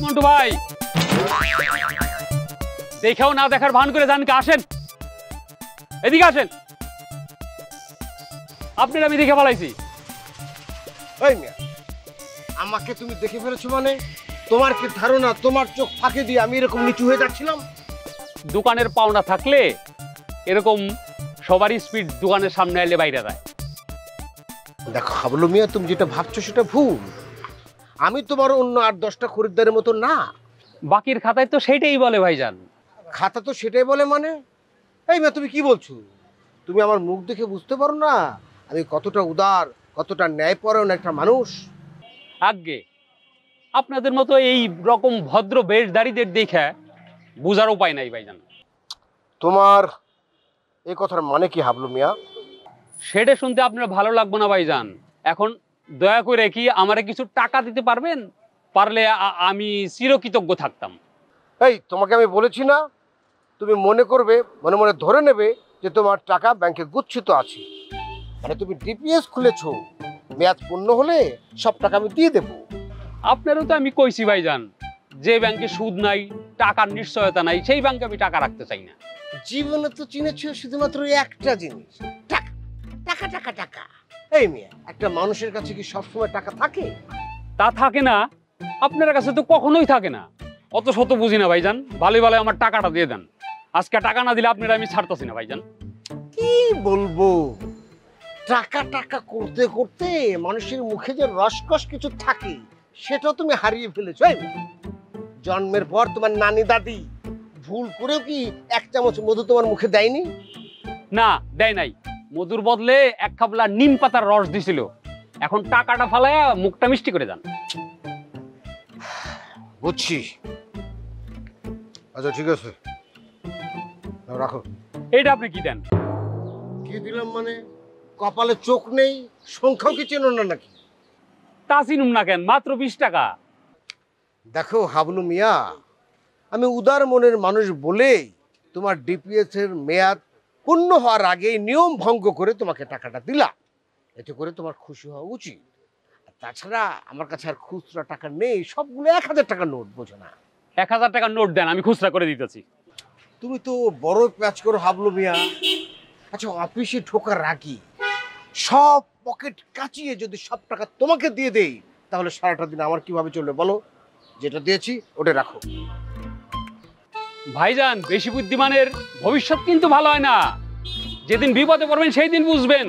মন্টু ভাই, দেখেও না দেখার ভান করে জানকে আসেন, এদিকে আসেন। আপনার আমি দেখে ফেলাইছি। ওই মিয়া, আমাকে তুমি দেখে ফেলেছো মানে? তোমার কি ধারণা তোমার চোখ ফাঁকে দিয়ে আমি এরকম নিচু হয়ে যাচ্ছিলাম? দোকানের পাওনা থাকলে এরকম সবারই স্পিড দোকানের সামনে এলে বাইরে যায়। দেখো হাবলু মিয়া, তুমি যেটা ভাবছো সেটা ভুল। আমি তোমার অন্য 8-10টা খরিদ্দারের মতো না। বাকির খাতায় তো সেটাই বলে ভাইজান। খাতা তো সেটাই বলে মানে? এই মিয়া, তুমি কি বলছো? তুমি আমার মুখ দেখে বুঝতে পারো না আমি কতটা উদার, কতটা ন্যায়পরায়ণ একটা মানুষ? আগে আপনাদের মতো এই রকম ভদ্র বেশধারীদের দেখে বুঝার উপায় নাই ভাইজান। তোমার এই কথার মানে কি হাবলু মিয়া? সেটা শুনতে আপনার ভালো লাগবে না ভাইজান। এখন দয়া করে কি আমারে কিছু টাকা দিতে পারবেন? পারলে আমি চিরকৃতজ্ঞ থাকতাম। এই তোমাকে আমি বলেছি না, তুমি মনে করবে, মনে মনে ধরে নেবে যে তোমার টাকা ব্যাংকে গুচ্ছিত আছে। মানে তুমি ডিপিএস খুলেছো, মেয়াদ পূর্ণ হলে সব টাকা আমি দিয়ে দেবো। আপনারও তো আমি কইছি ভাইজান, যে ব্যাংকে সুদ নাই, টাকার নিশ্চয়তা নাই, সেই ব্যাংকে আমি টাকা রাখতে চাই না। জীবনে তো চিনেছো শুধুমাত্র একটা জিনিস, টাকা টাকা টাকা টাকা। এই মিয়া, একটা মানুষের কাছে কি সবসময় টাকা থাকে? তা থাকে না, আপনার কাছে তো কখনোই থাকে না। অত শত বুঝি না ভাইজান, ভালো ভালো আমার টাকাটা দিয়ে দেন। আজকে টাকা না দিলে আপনারা আমি ছাড়তেছি না ভাইজান। কি বলবো, টাকা টাকা করতে করতে মানুষের মুখে যে রসকস কিছু থাকে সেটাও তুমি হারিয়ে ফেলেছো। এই মিয়া, জন্মের পর তোমার নানি দাদি ভুল করেও কি 1 চামচ মধু তোমার মুখে দেয়নি? না, দেয় নাই। মধুর বদলে 1 খাবলা নিম পাতার রস দিছিল। এখন টাকাটা ফালায়া মুখটা মিষ্টি করে যান। বুঝছি। আচ্ছা ঠিক আছে, নাও রাখো। এইটা আপনি কি দেন? কি দিলাম মানে? কপালে চোখ নেই, সংখ্যাও কি চেনো না নাকি? তা চিনুম না কেন, মাত্র 20 টাকা। দেখো হাবলু মিয়া, আমি উদার মনের মানুষ বলেই তোমার ডিপিএস এর মেয়াদ পূর্ণ হওয়ার আগেই নিয়ম ভঙ্গ করে তোমাকে টাকাটা দিলাম। এতে করে তোমার খুশি হওয়া উচিত। আর তাছাড়া আমার কাছে আর খুচরা টাকা নেই, সবগুলো 1000 টাকার নোট, বোঝো না? 1000 টাকার নোট দেন, আমি খুচরা করে দিতেছি। তুমি তো বড় প্যাচ করো হাবলু মিয়া। আচ্ছা, অফিসে ঢোকার আগে সব পকেট কাচিয়ে যদি সব টাকা তোমাকে দিয়ে দেই, তাহলে সারাটা দিন আমার কিভাবে চলবে বলো? যেটা দিয়েছি ওটা রাখো। ভাইজান, বেশি বুদ্ধিমানের ভবিষ্যৎ কিন্তু ভালো হয় না। যেদিন বিপদে পড়বেন সেই দিন বুঝবেন